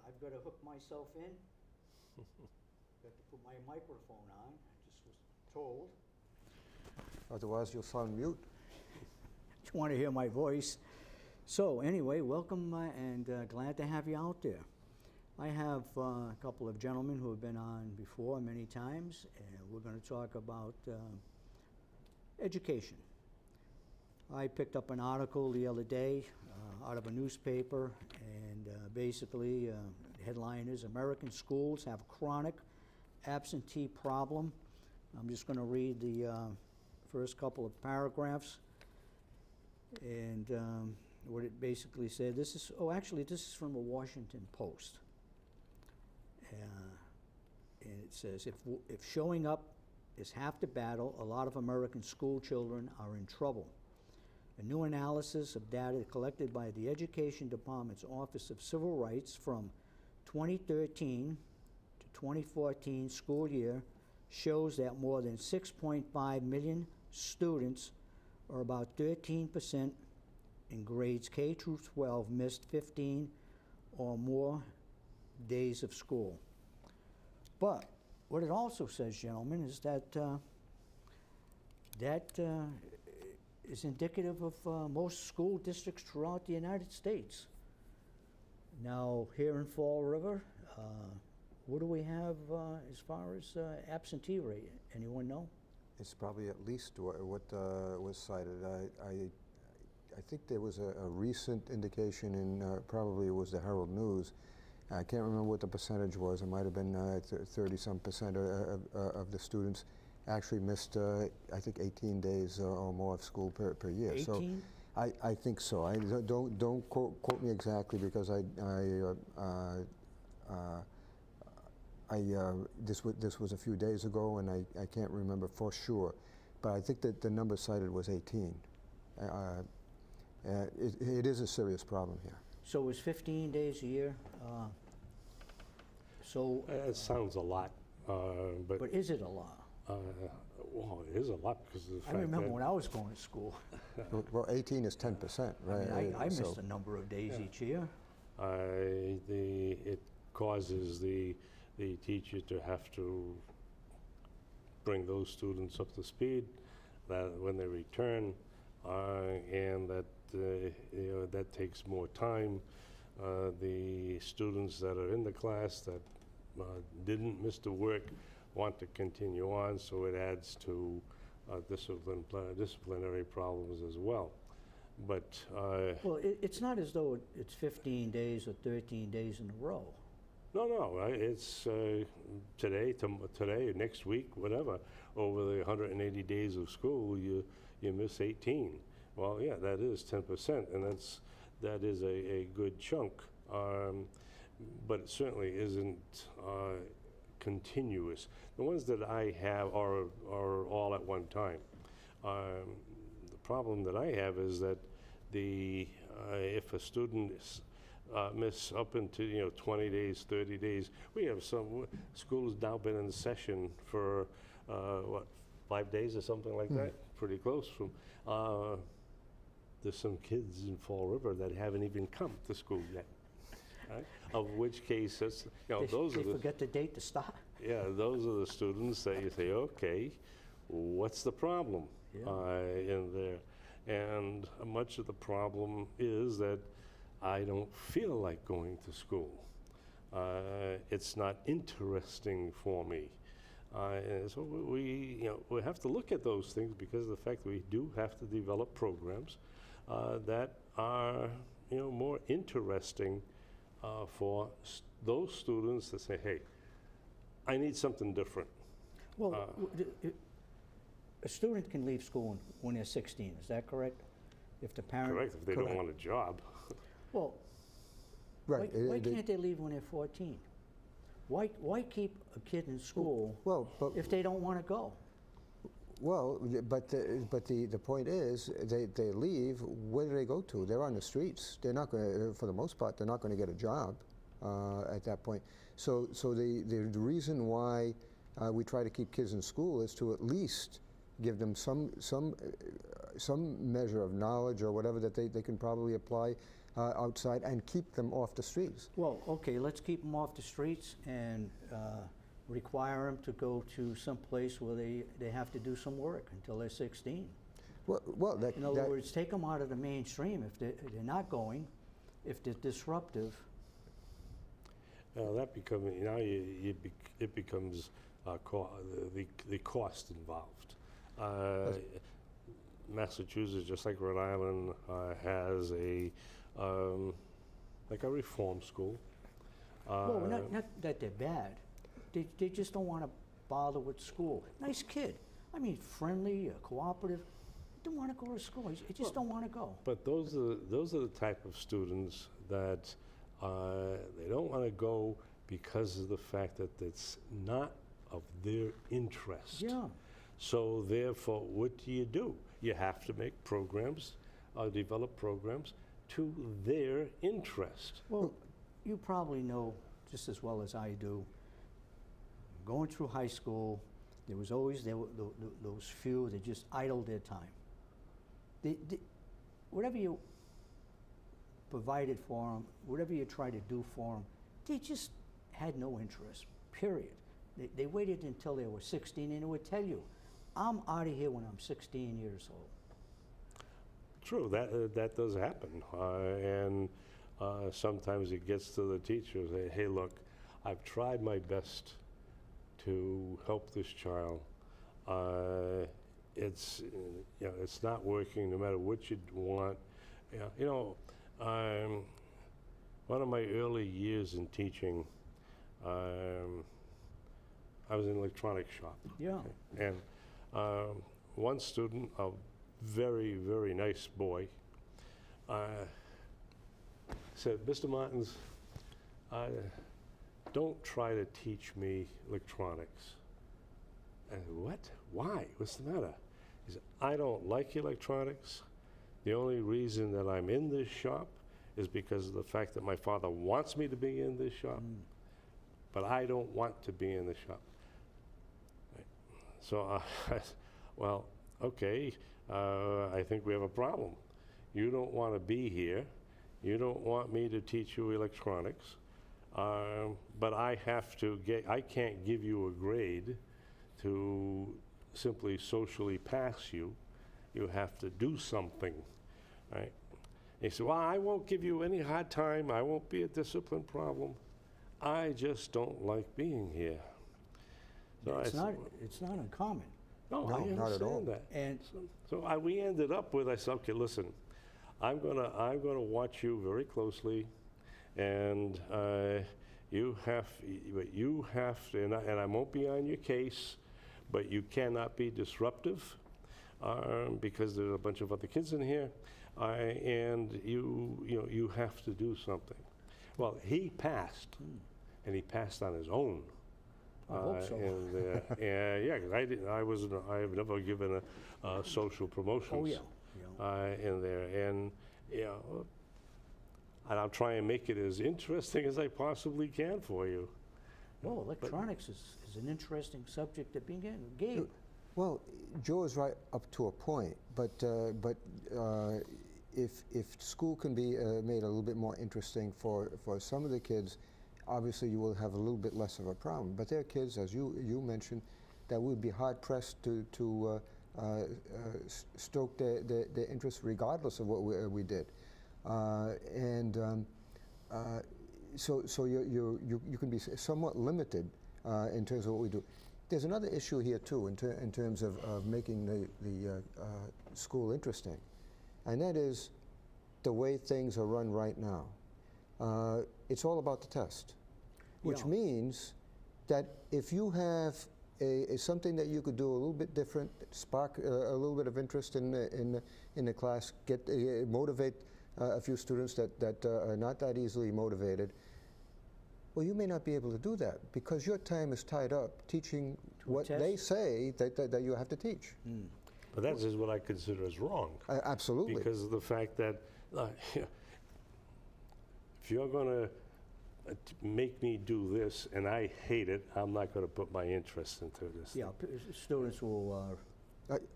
I've got to hook myself in. Got to put my microphone on. I just was told. Otherwise, you'll sound mute. Just want to hear my voice. So anyway, welcome and glad to have you out there. I have a couple of gentlemen who have been on before many times, and we're going to talk about education. I picked up an article the other day out of a newspaper, and basically the headline is American schools have chronic absentee problem. I'm just going to read the first couple of paragraphs, and what it basically said. This is, oh, actually, this is from the Washington Post. And it says, if showing up is half the battle, a lot of American school children are in trouble. A new analysis of data collected by the Education Department's Office of Civil Rights from 2013 to 2014 school year shows that more than 6.5 million students, or about 13% in grades K through 12, missed 15 or more days of school. But what it also says, gentlemen, is that is indicative of most school districts throughout the United States. Now, here in Fall River, what do we have as far as absentee rate? Anyone know? It's probably at least what was cited. I think there was a recent indication in probably it was the Herald News. I can't remember what the percentage was. It might have been 30-some% of the students actually missed, I think, 18 days or more of school per year. 18? So I think so. I don't quote me exactly, because this was a few days ago, and I can't remember for sure. But I think that the number cited was 18. It is a serious problem here. So it's 15 days a year. It sounds a lot, but is it a lot? Well, it is a lot because of the fact I remember that when I was going to school. Well, 18 is 10%, right? I mean, I missed a number of days each year. it causes the teacher to have to bring those students up to speed that when they return, and that that takes more time. The students that are in the class that didn't miss the work want to continue on, so it adds to disciplinary problems as well. But well, it's not as though it's 15 days or 13 days in a row. No, it's today, next week, whatever. Over the 180 days of school, you miss 18. Well, yeah, that is 10%, and that is a good chunk. But it certainly isn't continuous. The ones that I have are all at one time. The problem that I have is that if a student miss up into 20 days, 30 days, we have some school has now been in session for what, 5 days or something like that, pretty close. From there's some kids in Fall River that haven't even come to school yet. Right? Of which case, that's, those are the, forget the date to start. Yeah, those are the students that you say, okay, what's the problem in there? And much of the problem is that I don't feel like going to school. It's not interesting for me. And so we have to look at those things, because of the fact that we do have to develop programs that are more interesting for those students that say, hey, I need something different. Well, a student can leave school when they're 16, is that correct? If the parent... Correct, if they don't want a job. Well, right. Why can't they leave when they're 14? Why keep a kid in school if they don't want to go? Well, but the point is, they leave. Where do they go to? They're on the streets. They're not going to, for the most part, they're not going to get a job at that point. So the reason why we try to keep kids in school is to at least give them some measure of knowledge or whatever that they can probably apply outside and keep them off the streets. Well, okay, let's keep them off the streets and require them to go to some place where they have to do some work until they're 16. Well, In other words, take them out of the mainstream if they're not going, if they're disruptive. That becomes, it becomes the cost involved. Massachusetts, just like Rhode Island, has like a reform school. Well, not that they're bad. They just don't want to bother with school. Nice kid. I mean, friendly, cooperative. Don't want to go to school. They just don't want to go. But those are the type of students that they don't want to go because of the fact that it's not of their interest. Yeah. So therefore, what do? You have to make programs, develop programs to their interest. Well, you probably know just as well as I do, going through high school, there was always those few that just idled their time. Whatever you provided for them, whatever you tried to do for them, they just had no interest, period. They waited until they were 16 and they would tell you, I'm out of here when I'm 16 years old. True, that does happen. And sometimes it gets to the teachers, hey, look, I've tried my best to help this child. It's not working no matter what you want. One of my early years in teaching, I was in an electronics shop. Yeah. Okay? And one student, a very, very nice boy, said, Mr. Martins, don't try to teach me electronics. And what? Why? What's the matter? He said, I don't like electronics. The only reason that I'm in this shop is because of the fact that my father wants me to be in this shop, but I don't want to be in the shop. Right. So, well, okay, I think we have a problem. You don't want to be here. You don't want me to teach you electronics, but I can't give you a grade to simply socially pass you. You have to do something, right? He said, well, I won't give you any hard time. I won't be a discipline problem. I just don't like being here. So It's not uncommon. No, I understand not at all. that. And So we ended up with, I said, okay, listen, I'm gonna watch you very closely, and you have to, and I won't be on your case, but you cannot be disruptive because there's a bunch of other kids in here, and you have to do something. Well, he passed, and he passed on his own. I hope so. Yeah, because I have never given a social promotions. oh yeah. In there, and and I'll try and make it as interesting as I possibly can for you. Well, electronics is an interesting subject to begin. Gabe. Well, Joe is right up to a point, but if school can be made a little bit more interesting for some of the kids, obviously you will have a little bit less of a problem. But there are kids, as you mentioned, that would be hard pressed to stoke their interest regardless of what we did, so you can be somewhat limited in terms of what we do. There's another issue here too in terms of making the school interesting, and that is the way things are run right now. It's all about the test, which means that if you have something that you could do a little bit different, spark a little bit of interest in the class, motivate a few students that are not that easily motivated. Well, you may not be able to do that because your time is tied up teaching what they say that you have to teach. But that is what I consider as wrong. Absolutely. Because of the fact that if you're going to make me do this and I hate it, I'm not going to put my interest into this. Yeah, students will.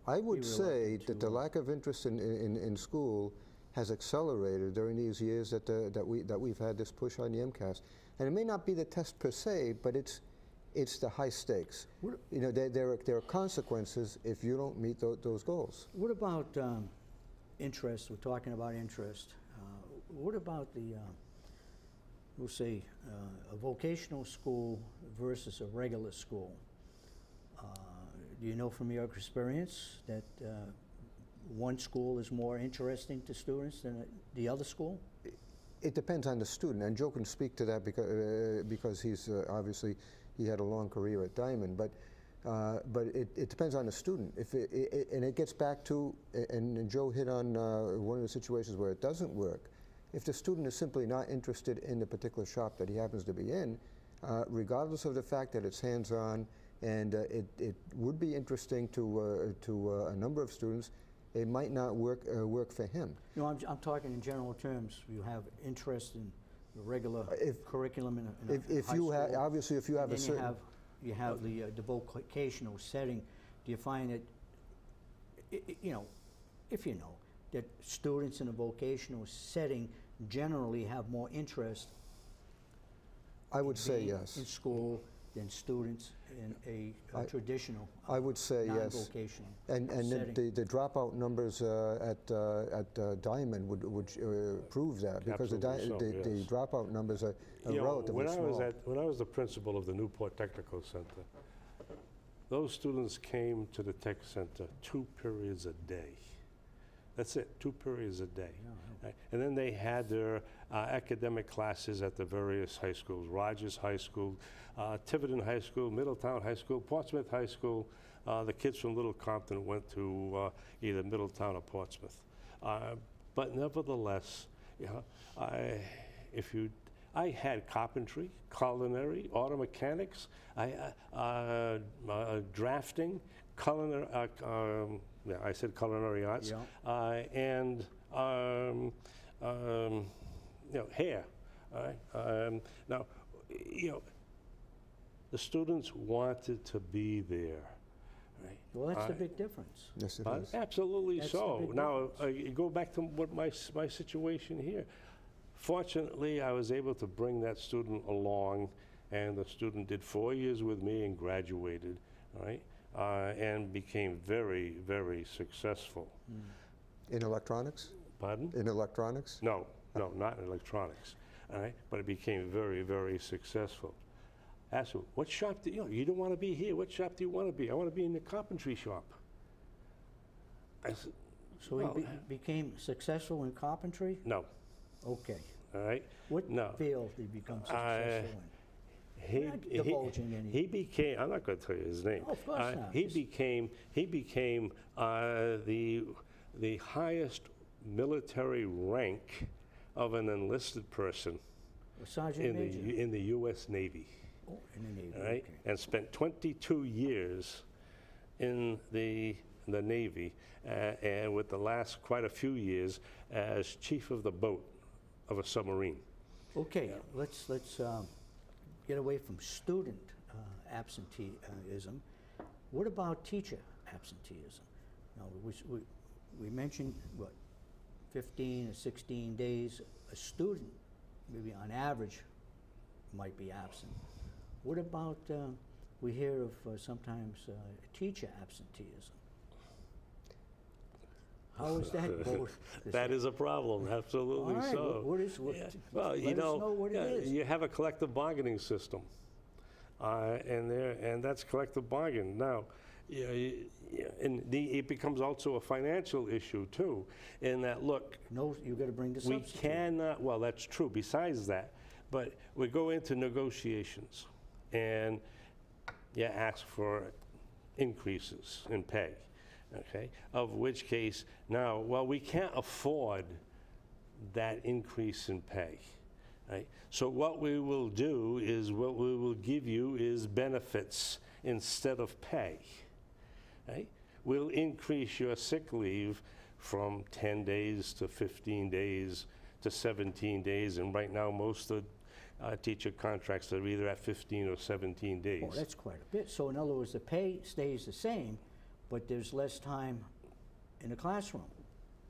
I would say reluctant that the lack of interest in school has accelerated during these years that we've had this push on the MCAS. And it may not be the test per se, but it's the high stakes. You know, there are consequences if you don't meet those goals. What about interest? We're talking about interest. What about the, we'll say, a vocational school versus a regular school? Do you know from your experience that one school is more interesting to students than the other school? It depends on the student, and Joe can speak to that because he's obviously he had a long career at Diamond. But it depends on the student. And it gets back to, and Joe hit on one of the situations where it doesn't work. If the student is simply not interested in the particular shop that he happens to be in, regardless of the fact that it's hands-on, and it would be interesting to a number of students, it might not work for him. No, I'm talking in general terms. You have interest in the regular curriculum in a if high you school, have, obviously, if you have and a then certain, you have the vocational setting. Do you find that, you know, if you know, that students in a vocational setting generally have more interest I would say being yes. in school than students in a traditional I would say yes. non-vocational And setting? the dropout numbers at Diamond would prove that, because Absolutely so, the yes. dropout numbers are You know, relatively small. when I was the principal of the Newport Technical Center, those students came to the tech center 2 periods a day. That's it, 2 periods a day. Right? And then they had their academic classes at the various high schools: Rogers High School, Tiverton High School, Middletown High School, Portsmouth High School. The kids from Little Compton went to either Middletown or Portsmouth. But nevertheless, you know, I had carpentry, culinary, auto mechanics, drafting, culinary. Yeah, I said culinary arts, Yeah. and you know, hair. All right? Now, you know, the students wanted to be there. Right? Well, that's the big difference. Yes, it is. Absolutely That's the so. big Now, you go back to what my situation here. Fortunately, I was able to bring that student along, and the student did 4 years with me and graduated, all right, and became very, very successful. In electronics? Pardon? In electronics? No, not in electronics, all right, but it became very, very successful. Asked him, what shop do you don't want to be here, what shop do you want to be? I want to be in the carpentry shop. I said, So well, he became successful in carpentry? no, Okay. all right? What No. field did he become successful in? Not divulging any. He became, I'm not going to tell you his name. Oh, of course not. He became the highest military rank of an enlisted person A sergeant major? in the U.S. Navy. Oh, in the Navy, All right, okay. and spent 22 years in the Navy, and with the last quite a few years as chief of the boat of a submarine. Okay, let's get away from student absenteeism. What about teacher absenteeism? Now, we mentioned, what, 15 or 16 days a student, maybe on average, might be absent. What about, we hear of sometimes teacher absenteeism. How is that both? That is a problem, absolutely All right, so. what is, Yeah. Well, let you us know what it is. you have a collective bargaining system, and that's collective bargaining. Now, it becomes also a financial issue too, in that, look, No, you got to bring the we substitute. cannot, well, that's true, besides that, but we go into negotiations, and you ask for increases in pay, okay? Of which case, now, well, we can't afford that increase in pay, right? So what we will do is, what we will give you is benefits instead of pay, right? We'll increase your sick leave from 10 days to 15 days to 17 days, and right now most of teacher contracts are either at 15 or 17 days. Oh, that's quite a bit. So in other words, the pay stays the same, but there's less time in the classroom.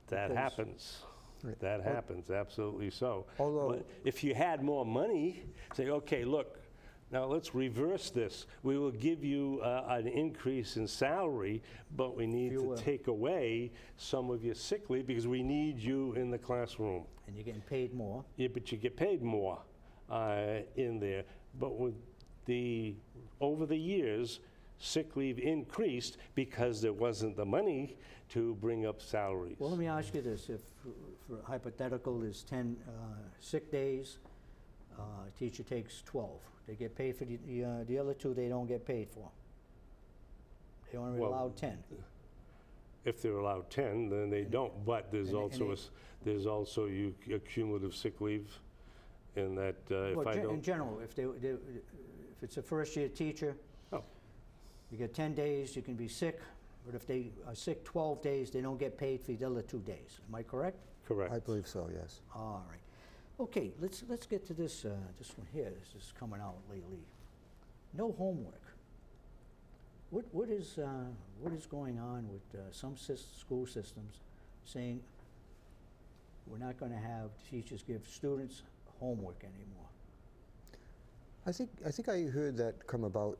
That because- happens. Right. That happens, absolutely so. Although- But if you had more money, say, okay, look, now let's reverse this. We will give you an increase in salary, but we need Fewer. to take away some of your sick leave because we need you in the classroom. And you're getting paid more. Yeah, but you get paid more in there. But with over the years, sick leave increased because there wasn't the money to bring up salaries. Well, let me ask you this, if, for hypothetical, there's 10 sick days, teacher takes 12. They get paid for the other 2 they don't get paid for. They only Well, allowed 10. If they're allowed 10, then they don't. But there's and also they- there's also a cumulative sick leave in that if Well, I in don't. general, if it's a first-year teacher, Oh. you get 10 days, you can be sick, but if they are sick 12 days, they don't get paid for the other 2 days. Am I correct? Correct. I believe so, yes. All right. Okay, let's get to this one here. This is coming out lately. No homework. What is going on with some school systems saying we're not going to have teachers give students homework anymore? I think I heard that come about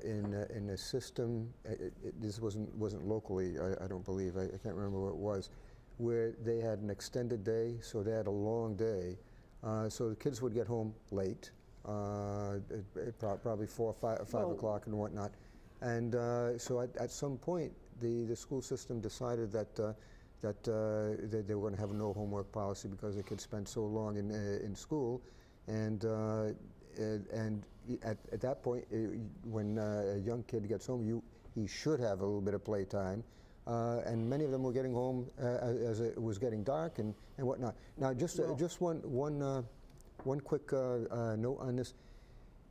in a system. This wasn't locally. I don't believe. I can't remember what it was, where they had an extended day, so they had a long day. So the kids would get home late, probably 4 or 5 Well- o'clock and whatnot. And so at some point, the school system decided that they were going to have a no homework policy because the kids spent so long in school, and at that point, when a young kid gets home, he should have a little bit of playtime. And many of them were getting home as it was getting dark and whatnot. Now, just one quick note on this.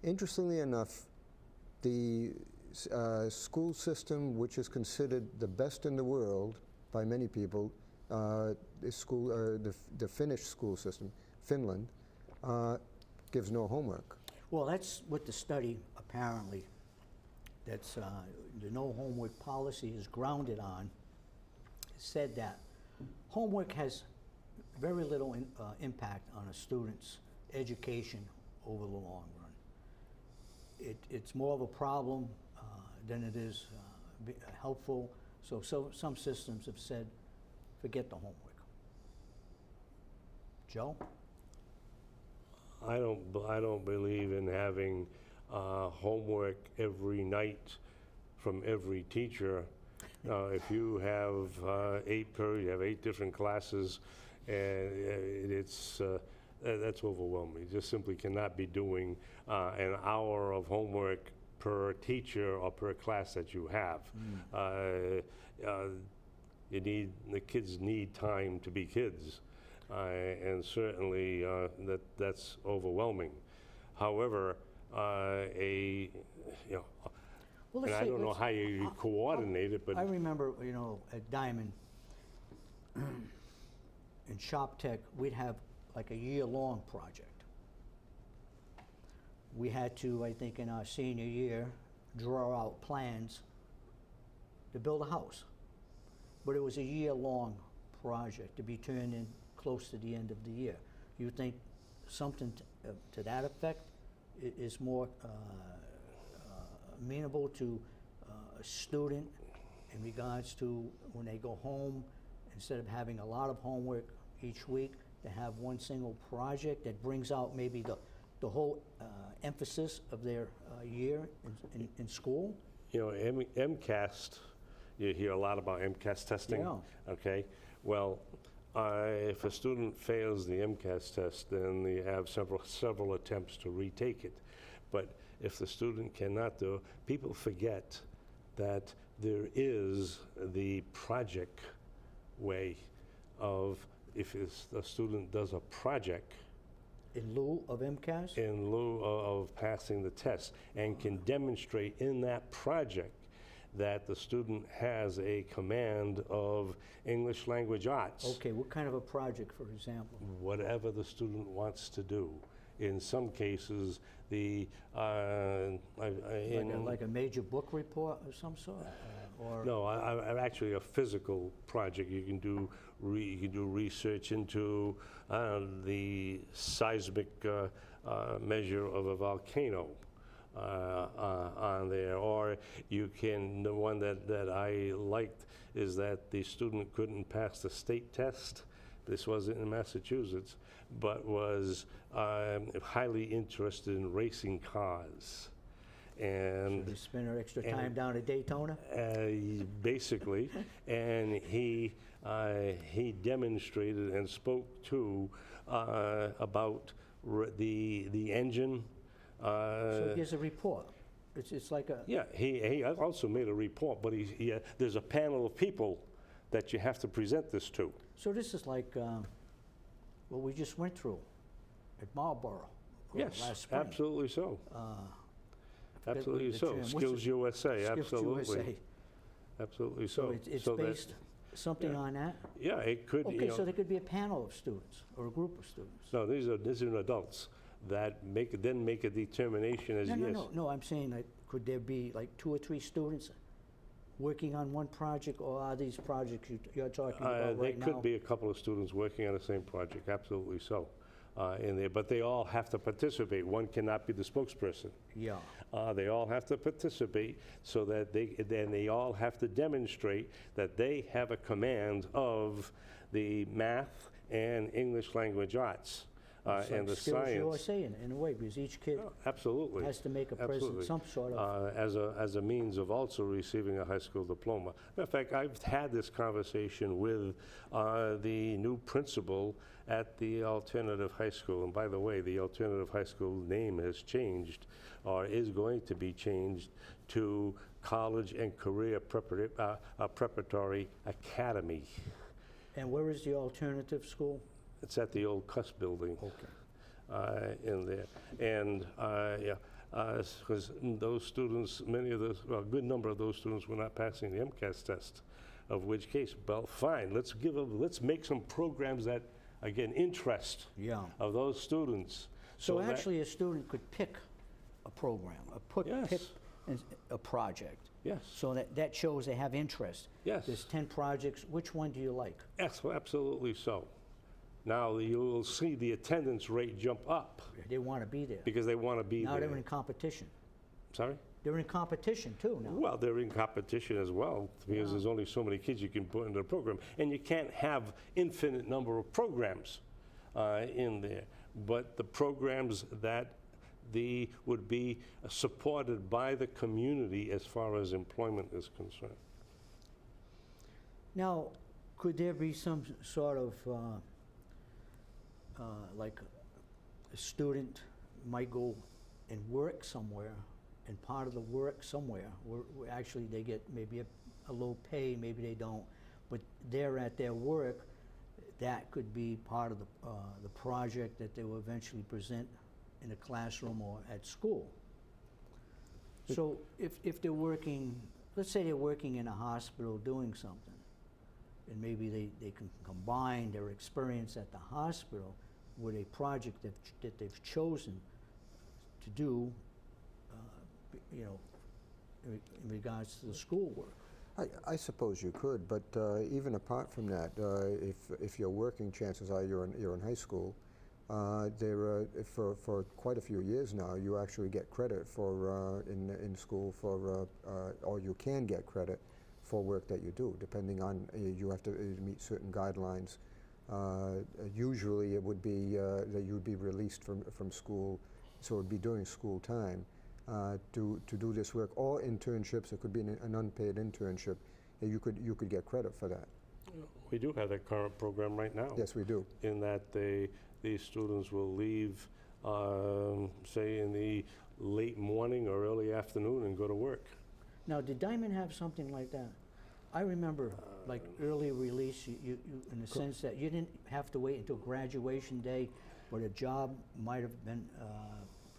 Interestingly enough, the school system, which is considered the best in the world by many people, the Finnish school system, Finland, gives no homework. Well, that's what the study apparently, that's the no homework policy is grounded on, said that homework has very little impact on a student's education over the long run. It's more of a problem than it is helpful. So some systems have said, forget the homework. Joe? I don't believe in having homework every night from every teacher. If you have 8 periods, you have 8 different classes, and that's overwhelming. You just simply cannot be doing an hour of homework per teacher or per class that you have. The kids need time to be kids. And certainly that's overwhelming. However, Well, let's and I say- don't know let's- how you coordinate it, but I remember, at Diamond, in Shop Tech, we'd have like a year-long project. We had to, I think in our senior year, draw out plans to build a house. But it was a year-long project to be turned in close to the end of the year. You think something to that effect is more amenable to a student in regards to when they go home, instead of having a lot of homework each week, to have one single project that brings out maybe the whole emphasis of their year in school? MCAS, you hear a lot about MCAS testing. Yeah. Okay. Well, if a student fails the MCAS test, then they have several attempts to retake it. But if the student cannot do, people forget that there is the project way of, if a student does a project In lieu of MCAS? in lieu of passing the test and can demonstrate in that project that the student has a command of English language arts. Okay, what kind of a project, for example? Whatever the student wants to do. in some cases, the, Like a major book report of some sort? Or no, I'm actually a physical project. You can do research into the seismic measure of a volcano on there, or you can. The one that I liked is that the student couldn't pass the state test. This wasn't in Massachusetts, but was highly interested in racing cars. And they spend their extra time down at Daytona? basically, and he demonstrated and spoke to about the engine. So it gives a report. It's like a... Yeah, he also made a report, but there's a panel of people that you have to present this to. So this is like what we just went through at Marlboro Yes, last spring. absolutely so. Absolutely the so. term. What's Skills it? USA, Skills absolutely. USA. Absolutely So so. it's So that- based something on that? Yeah, it could, Okay, so there could be a panel of students or a group of students. no, these are adults that then make a determination as yes. No, I'm saying like, could there be like 2 or 3 students working on one project, or are these projects you're talking about right now? There could be a couple of students working on the same project, absolutely so, in there, but they all have to participate. One cannot be the spokesperson. Yeah. They all have to participate so that they all have to demonstrate that they have a command of the math and English language arts It's and the like Skills science. USA in a way, because each kid Absolutely. has to make a Absolutely. present, some sort of... As a means of also receiving a high school diploma. Matter of fact, I've had this conversation with the new principal at the alternative high school. And by the way, the alternative high school name has changed, or is going to be changed, to College and Career Preparatory Academy. And where is the alternative school? It's at the old Cuss building. Okay. In there. And, yeah, because those students, many of those, well, a good number of those students were not passing the MCAS test, of which case, well, fine, let's make some programs that, again, interest Yeah. of those students. So that- actually, a student could pick a program, pick Yes. a project. Yes, So that shows they have interest. yes, There's 10 projects, which one do you like? yes, absolutely so. Now, you'll see the attendance rate jump up They want to be there. because they want to be Now there. they're in competition. Sorry? They're in competition too now. Well, they're in competition as well, because there's only so many kids you can put into a program. And you can't have infinite number of programs in there. But the programs that would be supported by the community as far as employment is concerned. Now, could there be some sort of, like, a student might go and work somewhere, and part of the work somewhere, where actually they get maybe a low pay, maybe they don't, but they're at their work, that could be part of the project that they will eventually present in a classroom or at school. So if they're working, let's say they're working in a hospital doing something, and maybe they can combine their experience at the hospital with a project that they've chosen to do, you know, in regards to the schoolwork. I suppose you could, but even apart from that, if you're working, chances are you're in high school. For quite a few years now, you actually get credit for in school for, or you can get credit for work that you do, depending on you have to meet certain guidelines. Usually, it would be that you'd be released from school, so it would be during school time. To do this work, or internships. It could be an unpaid internship. You could get credit for that. We do have that current program right now. Yes, we do. In that these students will leave, say, in the late morning or early afternoon and go to work. Now, did Diamond have something like that? I remember, like, early release, you in the sense that you didn't have to wait until graduation day, but a job might have been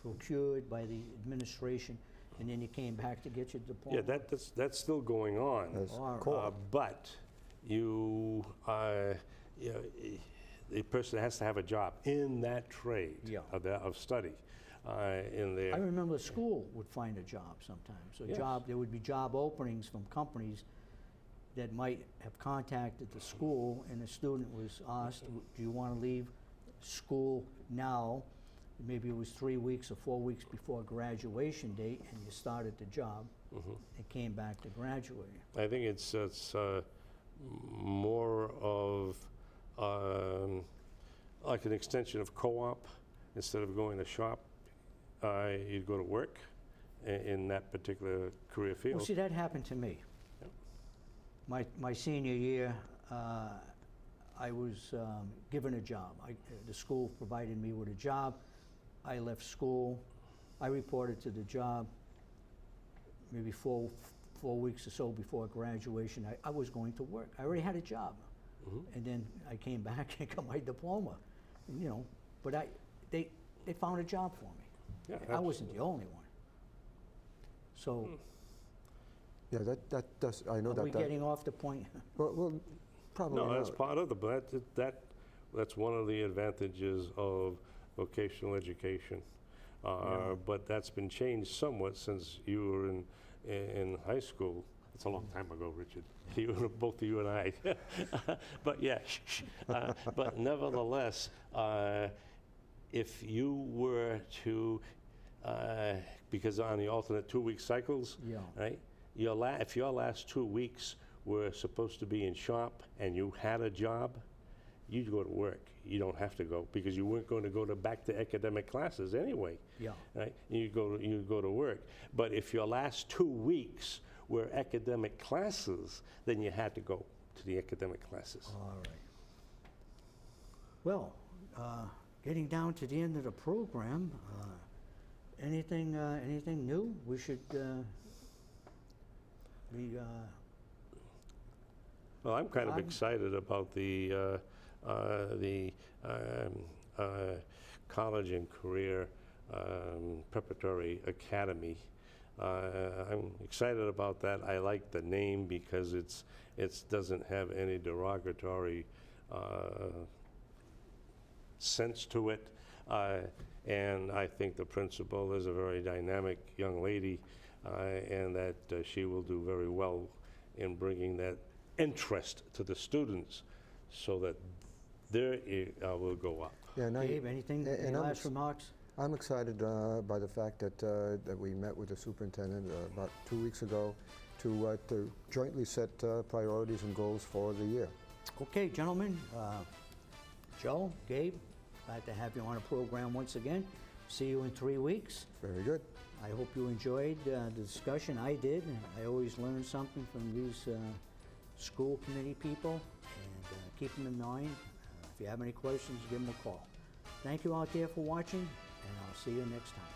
procured by the administration, and then you came back to get your diploma. Yeah, that's still going on. That's All right. cool. But you know, the person has to have a job in that trade Yeah. of study in there. I remember the school would find a job sometimes. So Yes. there would be job openings from companies that might have contacted the school, and the student was asked, do you want to leave school now? Maybe it was 3 weeks or 4 weeks before graduation date, and you started the job and came back to graduate. I think it's more of like an extension of co-op. Instead of going to shop, you'd go to work in that particular career field. Well, see, that happened to me. Yep. My senior year, I was given a job. The school provided me with a job. I left school. I reported to the job maybe four weeks or so before graduation. I was going to work. I already had a job. And then I came back and got my diploma. You know, but they found a job for me. Yeah, I wasn't the only one. So Yeah, that does, I know are that. we getting off the point? Well, probably No, that's not. part of that's one of the advantages of vocational education. But that's been changed somewhat since you were in high school. It's a long time ago, Richard. Both of you and I. But yeah, but nevertheless, if you were to, because on the alternate 2-week cycles, Yeah. right? If your last 2 weeks were supposed to be in shop and you had a job, you'd go to work. You don't have to go because you weren't going to go back to academic classes anyway. Yeah. Right? You go to work. But if your last 2 weeks were academic classes, then you had to go to the academic classes. All right. Well, getting down to the end of the program, anything new we should be? Well, I'm kind of Fine. excited about the college and career preparatory academy. I'm excited about that. I like the name because it doesn't have any derogatory sense to it. And I think the principal is a very dynamic young lady, and that she will do very well in bringing that interest to the students so that their will go up. Yeah, and Gabe, anything? and Any I'm last remarks? I'm excited by the fact that we met with the superintendent about 2 weeks ago to jointly set priorities and goals for the year. Okay, gentlemen. Joe, Gabe, glad to have you on a program once again. See you in 3 weeks. Very good. I hope you enjoyed the discussion. I did. I always learn something from these school committee people, and keep them in mind. If you have any questions, give them a call. Thank you out there for watching, and I'll see you next time.